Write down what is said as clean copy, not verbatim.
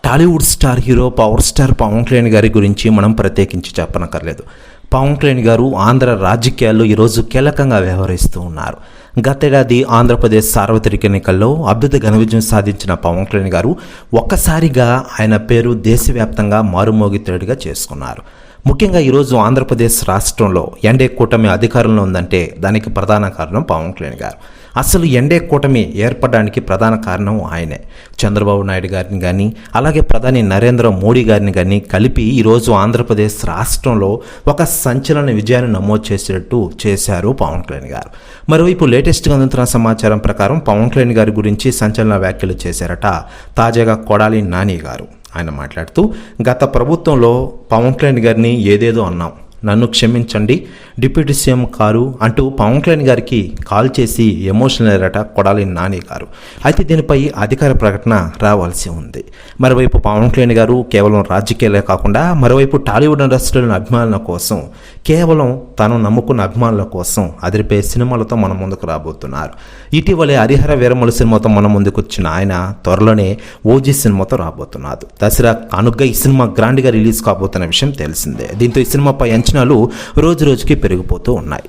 Tollywood star hero power star Pawan Kalyan గారి గురించి మనం ప్రత్యేకించి చెప్పనక్కర్లేదు. పవన్ కళ్యాణ్ గారు ఆంధ్ర రాజకీయాల్లో ఈరోజు కీలకంగా వ్యవహరిస్తూ ఉన్నారు. గతేడాది ఆంధ్రప్రదేశ్ సార్వత్రిక ఎన్నికల్లో అద్భుత ఘన విజయం సాధించిన పవన్ కళ్యాణ్ గారు ఒక్కసారిగా ఆయన పేరు దేశవ్యాప్తంగా మారుమోగితేడుగా చేసుకున్నారు. ముఖ్యంగా ఈరోజు ఆంధ్రప్రదేశ్ రాష్ట్రంలో ఎన్డీఏ కూటమి అధికారంలో ఉందంటే దానికి ప్రధాన కారణం పవన్ కళ్యాణ్ గారు. అసలు ఎన్డీఏ కూటమి ఏర్పడడానికి ప్రధాన కారణం ఆయనే. చంద్రబాబు నాయుడు గారిని కానీ అలాగే ప్రధాని నరేంద్ర మోడీ గారిని కానీ కలిపి ఈరోజు ఆంధ్రప్రదేశ్ రాష్ట్రంలో ఒక సంచలన విజయాన్ని నమోదు చేసేటట్టు చేశారు పవన్ కళ్యాణ్ గారు. మరోవైపు లేటెస్ట్గా అందుతున్న సమాచారం ప్రకారం పవన్ కళ్యాణ్ గారి గురించి సంచలన వ్యాఖ్యలు చేశారట తాజాగా కొడాలి నాని గారు. ఆయన మాట్లాడుతూ, గత ప్రభుత్వంలో పవన్ కళ్యాణ్ గారిని ఏదేదో అన్నాం, నన్ను క్షమించండి, డిప్యూటీ సీఎం కారు అంటూ పవన్ కళ్యాణ్ గారికి కాల్ చేసి ఎమోషనల్ అయ్యారట కొడాలి నాని గారు. అయితే దీనిపై అధికార ప్రకటన రావాల్సి ఉంది. మరోవైపు పవన్ కళ్యాణ్ గారు కేవలం రాజకీయాలే కాకుండా మరోవైపు టాలీవుడ్ ఇండస్ట్రీలోని అభిమానుల కోసం, కేవలం తను నమ్ముకున్న అభిమానుల కోసం అదిరిపోయే సినిమాలతో మన ముందుకు రాబోతున్నారు. ఇటీవలే హరిహర వీరమల్లు సినిమాతో మన ముందుకు వచ్చిన ఆయన త్వరలోనే ఓజీ సినిమాతో రాబోతున్నారు. దసరా కానుకగా ఈ సినిమా గ్రాండ్గా రిలీజ్ కాబోతున్న విషయం తెలిసిందే. దీంతో ఈ సినిమాపై అంచనాలు రోజు రోజుకి పెరిగిపోతూ ఉన్నాయి.